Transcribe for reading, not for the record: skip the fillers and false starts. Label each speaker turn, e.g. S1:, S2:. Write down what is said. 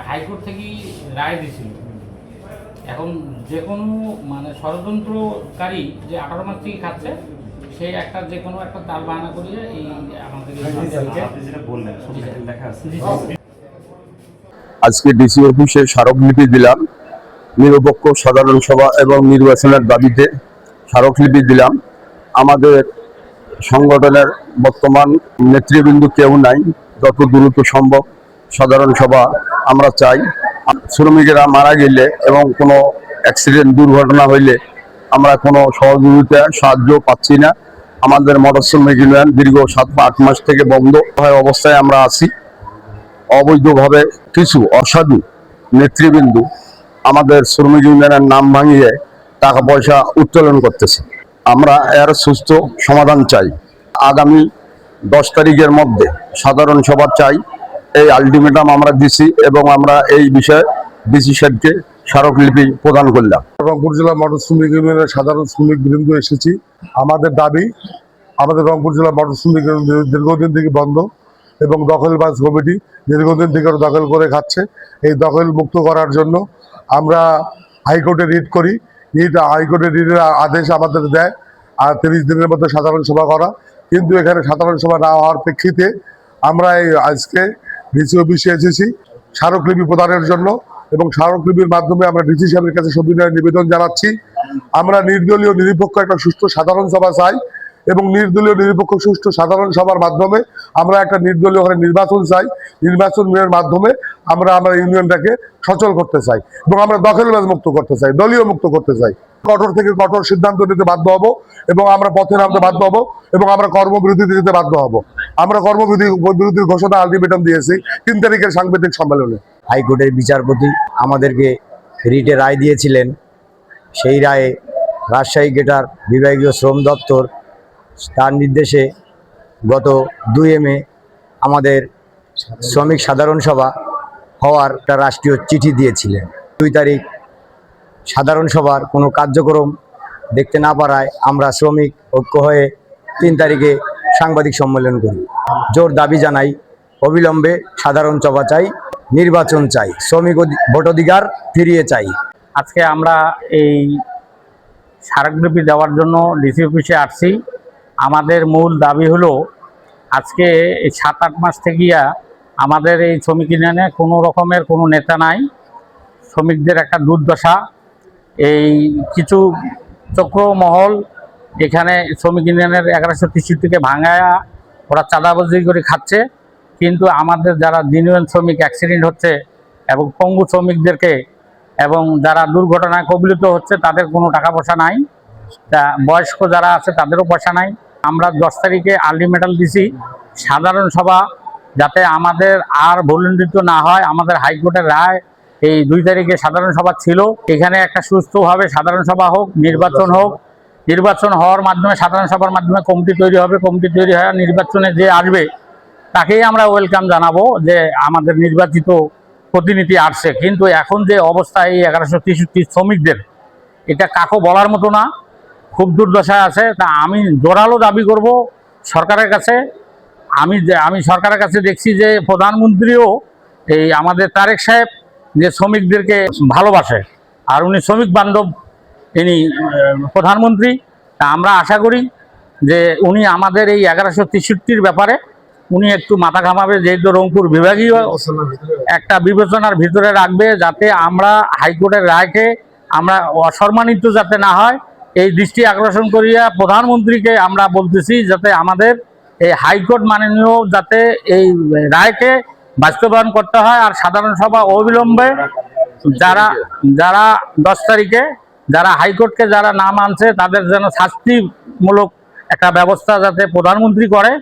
S1: High court থেকেই রায় দিয়েছিল। এখন যে কোনো মানে ষড়যন্ত্রকারী যে 18 মাস থেকে খাচ্ছে, সে একটা যে কোনো একটা তাল বাহানা করিয়ে এই আমাদের
S2: আজকে ডিসি অফিসে স্মারকলিপি দিলাম। নিরপেক্ষ সাধারণ সভা এবং নির্বাচনের দাবিতে স্মারকলিপি দিলাম। আমাদের সংগঠনের বর্তমান নেতৃবৃন্দ কেউ নাই, যত দ্রুত সম্ভব সাধারণ সভা আমরা চাই। শ্রমিকেরা মারা গেলে এবং কোনো অ্যাক্সিডেন্ট দুর্ঘটনা হইলে আমরা কোনো সহযোগিতা সাহায্য পাচ্ছি না। আমাদের মোটর শ্রমিক ইউনিয়ন দীর্ঘ 7-8 মাস থেকে বন্ধ হয়ে অবস্থায় আমরা আছি। অবৈধভাবে কিছু অসাধু নেতৃবৃন্দ আমাদের শ্রমিক ইউনিয়নের নাম ভাঙিয়ে টাকা পয়সা উত্তোলন করতেছে। আমরা এর সুস্থ সমাধান চাই। আগামী 10 তারিখের মধ্যে সাধারণ সভা চাই, এই আলটিমেটাম আমরা দিছি এবং আমরা এই বিষয়ে ডিসি সাহেবকে স্মারকলিপি প্রদান করলাম।
S3: রংপুর জেলা মোটর শ্রমিক ইউনিয়নের সাধারণ শ্রমিক বৃন্দ এসেছি। আমাদের দাবি, আমাদের রংপুর জেলা মোটর শ্রমিক ইউনিয়ন দীর্ঘদিন থেকে বন্ধ এবং দখলবাজ কমিটি দীর্ঘদিন থেকে দখল করে খাচ্ছে। এই দখল মুক্ত করার জন্য আমরা হাইকোর্টে রিট করি। হাইকোর্টে রিটের আদেশ আমাদের দেয় আর 30 দিনের মধ্যে সাধারণ সভা করা, কিন্তু এখানে সাধারণ সভা না হওয়ার প্রেক্ষিতে আমরা এই আজকে ডিসি অফিসে এসেছি স্মারকলিপি প্রদানের জন্য এবং স্মারকলিপির মাধ্যমে আমরা ডিসি সাহেবের কাছে সবিনয় নিবেদন জানাচ্ছি। আমরা নির্দলীয় নিরপেক্ষ একটা সুষ্ঠু সাধারণ সভা চাই এবং নির্দলীয় নিরপেক্ষ সুষ্ঠু সাধারণ সভার মাধ্যমে আমরা একটা নির্দলীয় নির্বাচন চাই। নির্বাচনের মাধ্যমে আমরা ইউনিয়নটাকে সচল করতে চাই এবং আমরা দখলবাজ মুক্ত করতে চাই, দলীয় মুক্ত করতে চাই। কঠোর থেকে কঠোর সিদ্ধান্ত নিতে বাধ্য হব এবং আমরা পথে নামতে বাধ্য হব এবং আমরা কর্মবিরতিতে যেতে বাধ্য হব। আমরা কর্মবিরতির ঘোষণা আলটিমেটাম দিয়েছি 3 তারিখের সাংবাদিক সম্মেলনে।
S4: হাইকোর্টের বিচারপতি আমাদেরকে রিটে রায় দিয়েছিলেন। সেই রায়ে রাজশাহী গেটার বিভাগীয় শ্রম দপ্তর তার নির্দেশে গত 2 মে আমাদের শ্রমিক সাধারণ সভা হওয়ার একটা রাষ্ট্রীয় চিঠি দিয়েছিলেন। 2 তারিখ সাধারণ সভার কোনো কার্যক্রম দেখতে না পারায় আমরা শ্রমিক ঐক্য হয়ে 3 তারিখে সাংবাদিক সম্মেলন করি। জোর দাবি জানাই, অবিলম্বে সাধারণ সভা চাই, নির্বাচন চাই, শ্রমিক ভোটাধিকার ফিরিয়ে চাই।
S1: আজকে আমরা এই স্মারকলিপি দেওয়ার জন্য ডিসি অফিসে আসছি। আমাদের মূল দাবি হলো, আজকে এই 7-8 মাস থেকে আমাদের এই শ্রমিক ইউনিয়নে কোনো রকমের কোনো নেতা নাই। শ্রমিকদের একটা দুর্দশা। এই কিছু চক্রমহল এখানে শ্রমিক ইউনিয়নের 1163-কে ভাঙায়া ওরা চাঁদাবাজি করে খাচ্ছে, কিন্তু আমাদের যারা জেনুইন শ্রমিক অ্যাক্সিডেন্ট হচ্ছে এবং পঙ্গু শ্রমিকদেরকে এবং যারা দুর্ঘটনায় কবলিত হচ্ছে তাদের কোনো টাকা পয়সা নাই। তা বয়স্ক যারা আছে তাদেরও পয়সা নাই। আমরা 10 তারিখে আলটিমেটাম দিছি সাধারণ সভা যাতে আমাদের আর ভুলণ্ডিত না হয়। আমাদের হাইকোর্টের রায় এই 2 তারিখে সাধারণ সভা ছিল। এখানে একটা সুস্থভাবে সাধারণ সভা হোক, নির্বাচন হোক। নির্বাচন হওয়ার মাধ্যমে সাধারণ সভার মাধ্যমে কমিটি তৈরি হবে। কমিটি তৈরি হয়ে নির্বাচনে যে আসবে তাকেই আমরা ওয়েলকাম জানাবো যে আমাদের নির্বাচিত প্রতিনিধি আসছে। কিন্তু এখন যে অবস্থা এই 1163 শ্রমিকদের, এটা কাকো বলার মতো না, খুব দুর্দশায় আছে। তা আমি জোরালো দাবি করব সরকারের কাছে। আমি সরকারের কাছে দেখছি যে প্রধানমন্ত্রীও এই আমাদের তারেক সাহেব যে শ্রমিকদেরকে ভালোবাসে আর উনি শ্রমিক বান্ধব ইনি প্রধানমন্ত্রী। তা আমরা আশা করি যে উনি আমাদের এই 1163-র ব্যাপারে উনি একটু মাথা ঘামাবে, যেহেতু রংপুর বিভাগীয় একটা বিবেচনার ভিতরে রাখবে, যাতে আমরা হাইকোর্টের রায়কে আমরা অসম্মানিত যাতে না হয় এই দৃষ্টি আকর্ষণ করিয়া প্রধানমন্ত্রীকে আমরা বলতেছি যাতে আমাদের এই হাইকোর্ট মাননীয় যাতে এই রায়কে বাস্তবায়ন করতে হয়। আর সাধারণ সভা অবিলম্বে যারা 10 তারিখে যারা হাইকোর্টকে যারা না মানছে তাদের যেন শাস্তিমূলক একটা ব্যবস্থা যাতে প্রধানমন্ত্রী করে।